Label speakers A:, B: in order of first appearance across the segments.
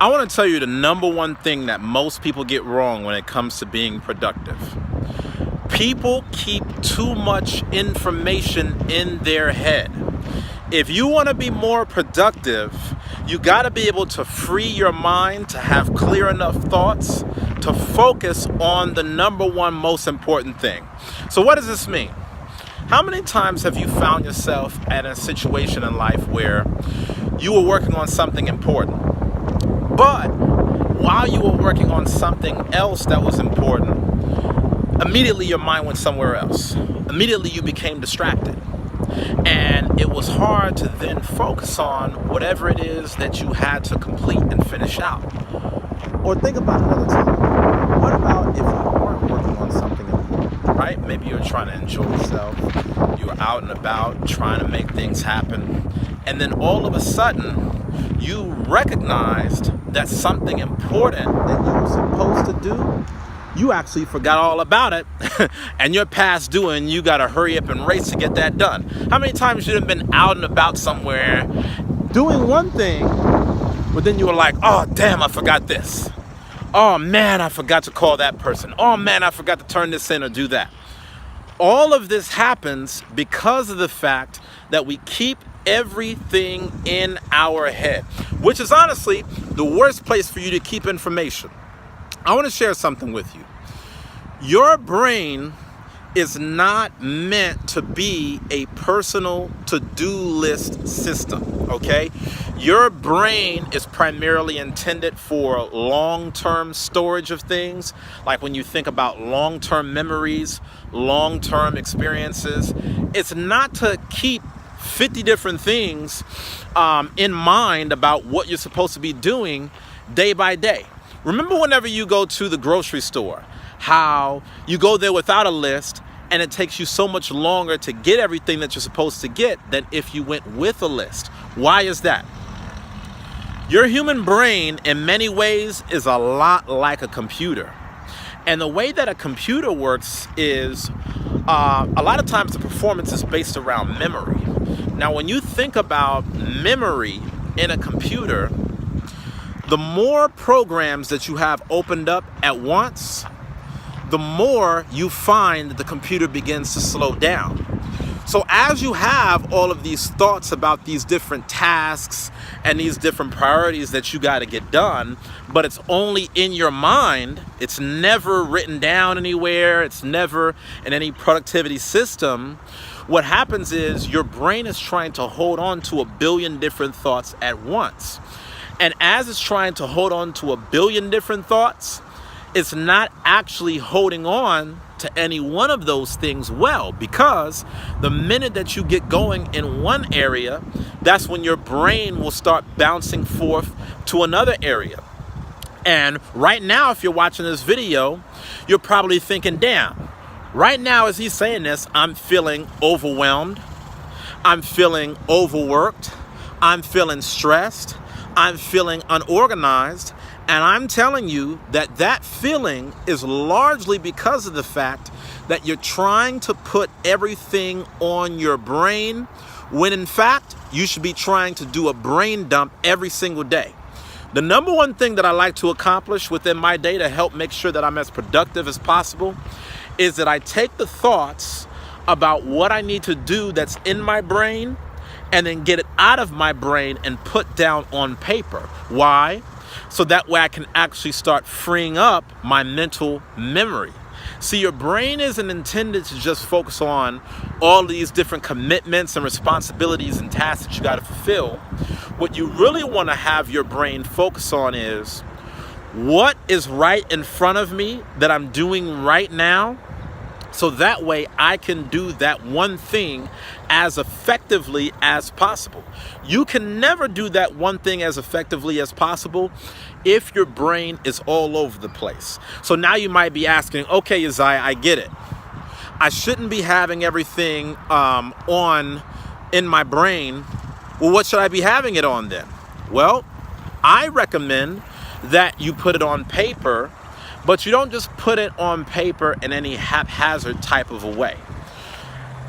A: I want to tell you the number one thing that most people get wrong when it comes to being productive. People keep too much information in their head. If you want to be more productive, you got to be able to free your mind to have clear enough thoughts to focus on the number one most important thing. So what does this mean? How many times have you found yourself at a situation in life where you were working on something important, but while you were working on something else that was important, immediately your mind went somewhere else. Immediately you became distracted. And it was hard to then focus on whatever it is that you had to complete and finish out. Or think about another time. What about if you weren't working on something important, right? Maybe you're trying to enjoy yourself. You were out and about trying to make things happen. And then all of a sudden, you recognized that something important that you were supposed to do, you actually forgot all about it, and you're past due, and you got to hurry up and race to get that done. How many times you have been out and about somewhere doing one thing, but then you were like, oh, damn, I forgot this. Oh, man, I forgot to call that person. Oh, man, I forgot to turn this in or do that. All of this happens because of the fact that we keep everything in our head, which is honestly the worst place for you to keep information. I want to share something with you. Your brain is not meant to be a personal to-do list system, okay? Your brain is primarily intended for long-term storage of things, like when you think about long-term memories, long-term experiences. It's not to keep 50 different things in mind about what you're supposed to be doing day by day. Remember whenever you go to the grocery store, how you go there without a list and it takes you so much longer to get everything that you're supposed to get than if you went with a list. Why is that? Your human brain in many ways is a lot like a computer. And the way that a computer works is a lot of times the performance is based around memory. Now, when you think about memory in a computer, the more programs that you have opened up at once, the more you find that the computer begins to slow down. So as you have all of these thoughts about these different tasks and these different priorities that you got to get done, but it's only in your mind, it's never written down anywhere, it's never in any productivity system, what happens is your brain is trying to hold on to a billion different thoughts at once. And as it's trying to hold on to a billion different thoughts, it's not actually holding on to any one of those things well, because the minute that you get going in one area, that's when your brain will start bouncing forth to another area. And right now, if you're watching this video, you're probably thinking, damn, right now as he's saying this, I'm feeling overwhelmed, I'm feeling overworked, I'm feeling stressed, I'm feeling unorganized, and I'm telling you that that feeling is largely because of the fact that you're trying to put everything on your brain when in fact you should be trying to do a brain dump every single day. The number one thing that I like to accomplish within my day to help make sure that I'm as productive as possible is that I take the thoughts about what I need to do that's in my brain and then get it out of my brain and put down on paper. Why? So that way I can actually start freeing up my mental memory. See, your brain isn't intended to just focus on all these different commitments and responsibilities and tasks that you got to fulfill. What you really want to have your brain focus on is what is right in front of me that I'm doing right now, so that way I can do that one thing as effectively as possible. You can never do that one thing as effectively as possible if your brain is all over the place. So now you might be asking, okay, Uzziah, I get it. I shouldn't be having everything in my brain. Well, what should I be having it on then? Well, I recommend that you put it on paper, but you don't just put it on paper in any haphazard type of a way.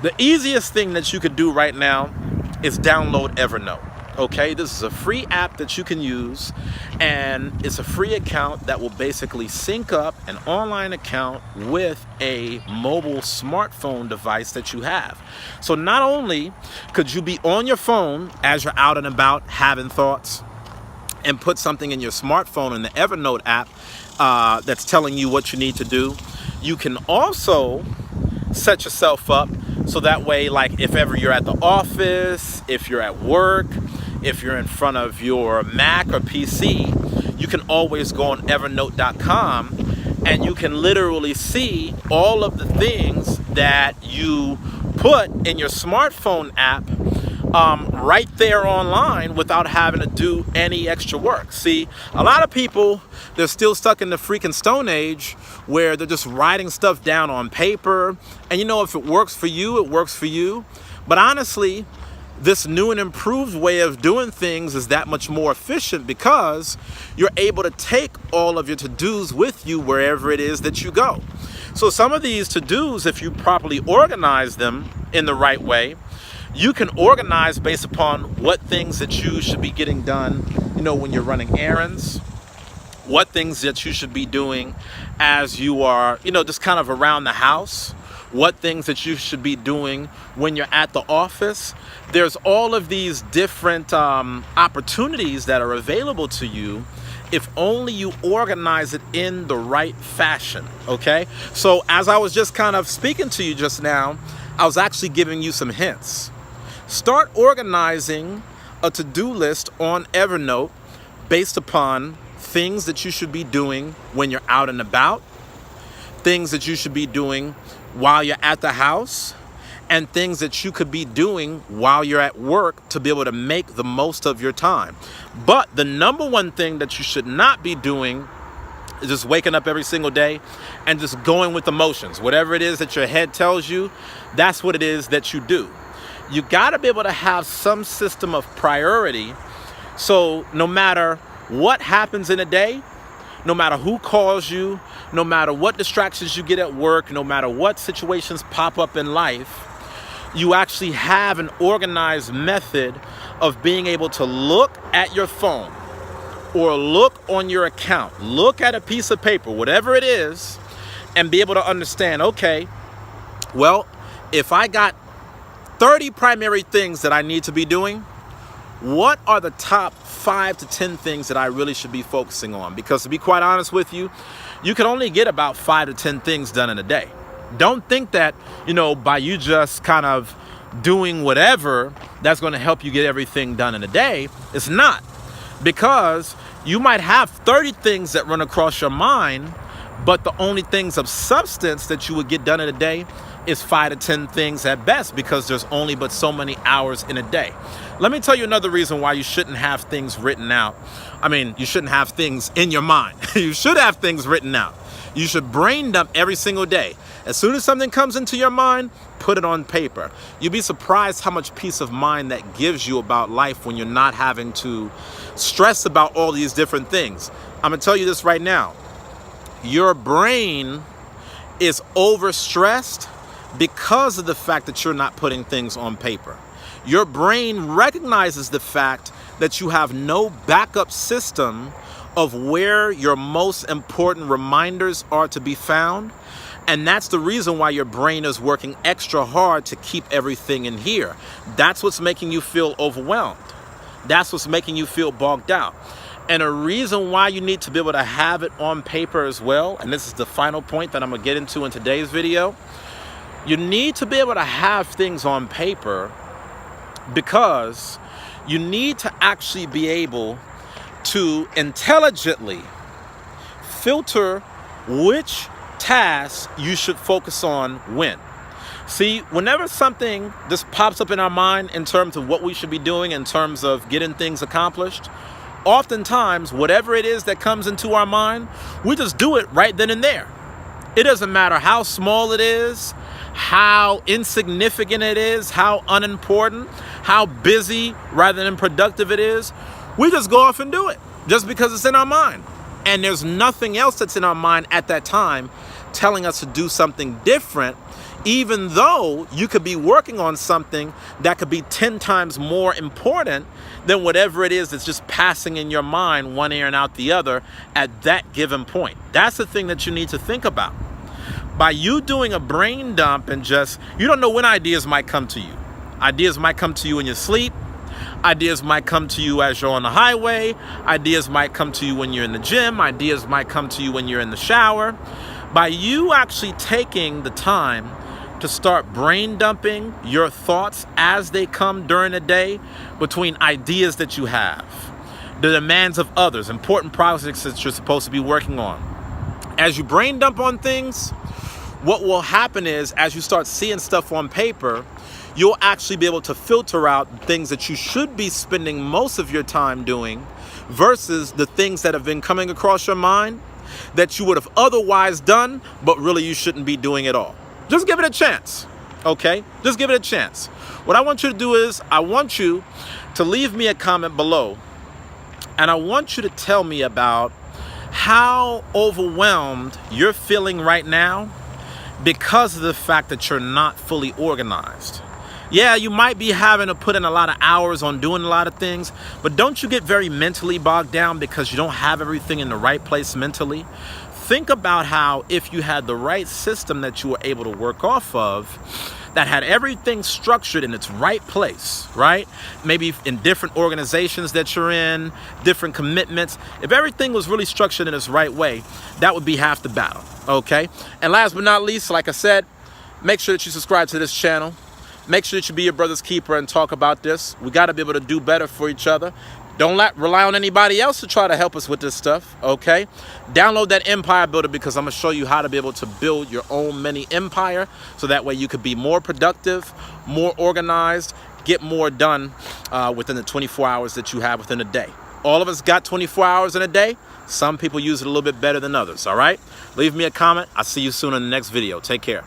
A: The easiest thing that you could do right now is download Evernote. Okay, this is a free app that you can use, and it's a free account that will basically sync up an online account with a mobile smartphone device that you have. So not only could you be on your phone as you're out and about having thoughts and put something in your smartphone in the Evernote app that's telling you what you need to do, you can also set yourself up so that way, like if ever you're at the office, if you're at work, if you're in front of your Mac or PC, you can always go on evernote.com and you can literally see all of the things that you put in your smartphone app right there online without having to do any extra work. See, a lot of people, they're still stuck in the freaking Stone Age where they're just writing stuff down on paper. And you know, if it works for you, it works for you. But honestly, this new and improved way of doing things is that much more efficient because you're able to take all of your to-dos with you wherever it is that you go. So some of these to-dos, if you properly organize them in the right way, you can organize based upon what things that you should be getting done, you know, when you're running errands, what things that you should be doing as you are, you know, just kind of around the house, what things that you should be doing when you're at the office. There's all of these different opportunities that are available to you if only you organize it in the right fashion, okay? So as I was just kind of speaking to you just now, I was actually giving you some hints. Start organizing a to-do list on Evernote based upon things that you should be doing when you're out and about, things that you should be doing while you're at the house, and things that you could be doing while you're at work to be able to make the most of your time. But the number one thing that you should not be doing is just waking up every single day and just going with emotions. Whatever it is that your head tells you, that's what it is that you do. You got to be able to have some system of priority. So no matter what happens in a day, no matter who calls you, no matter what distractions you get at work, no matter what situations pop up in life, you actually have an organized method of being able to look at your phone or look on your account, look at a piece of paper, whatever it is, and be able to understand, okay, well, if I got 30 primary things that I need to be doing, what are the top 5 to 10 things that I really should be focusing on? Because to be quite honest with you, you can only get about 5 to 10 things done in a day. Don't think that, you know, by you just kind of doing whatever, that's going to help you get everything done in a day. It's not. Because you might have 30 things that run across your mind, but the only things of substance that you would get done in a day is 5 to 10 things at best, because there's only but so many hours in a day. Let me tell you another reason why you shouldn't have things written out. I mean, you shouldn't have things in your mind. You should have things written out. You should brain dump every single day. As soon as something comes into your mind, put it on paper. You'd be surprised how much peace of mind that gives you about life when you're not having to stress about all these different things. I'm gonna tell you this right now. Your brain is overstressed because of the fact that you're not putting things on paper. Your brain recognizes the fact that you have no backup system of where your most important reminders are to be found. And that's the reason why your brain is working extra hard to keep everything in here. That's what's making you feel overwhelmed. That's what's making you feel bogged out. And a reason why you need to be able to have it on paper as well, and this is the final point that I'm gonna get into in today's video, you need to be able to have things on paper because you need to actually be able to intelligently filter which tasks you should focus on when. See, whenever something just pops up in our mind in terms of what we should be doing in terms of getting things accomplished, oftentimes, whatever it is that comes into our mind, we just do it right then and there. It doesn't matter how small it is, how insignificant it is, how unimportant, how busy rather than productive it is. We just go off and do it just because it's in our mind. And there's nothing else that's in our mind at that time telling us to do something different, even though you could be working on something that could be 10 times more important than whatever it is that's just passing in your mind one ear and out the other at that given point. That's the thing that you need to think about. By you doing a brain dump and you don't know when ideas might come to you. Ideas might come to you in your sleep. Ideas might come to you as you're on the highway. Ideas might come to you when you're in the gym. Ideas might come to you when you're in the shower. By you actually taking the time to start brain dumping your thoughts as they come during the day between ideas that you have, the demands of others, important projects that you're supposed to be working on. As you brain dump on things, what will happen is as you start seeing stuff on paper, you'll actually be able to filter out things that you should be spending most of your time doing versus the things that have been coming across your mind that you would have otherwise done, but really you shouldn't be doing at all. Just give it a chance, okay? Just give it a chance. What I want you to do is I want you to leave me a comment below, and I want you to tell me about how overwhelmed you're feeling right now because of the fact that you're not fully organized. Yeah, you might be having to put in a lot of hours on doing a lot of things, but don't you get very mentally bogged down because you don't have everything in the right place mentally? Think about how if you had the right system that you were able to work off of, that had everything structured in its right place, right? Maybe in different organizations that you're in, different commitments. If everything was really structured in its right way, that would be half the battle, okay? And last but not least, like I said, make sure that you subscribe to this channel. Make sure that you be your brother's keeper and talk about this. We got to be able to do better for each other. Don't rely on anybody else to try to help us with this stuff, okay? Download that Empire Builder because I'm going to show you how to be able to build your own mini empire so that way you could be more productive, more organized, get more done within the 24 hours that you have within a day. All of us got 24 hours in a day. Some people use it a little bit better than others, all right? Leave me a comment. I'll see you soon in the next video. Take care.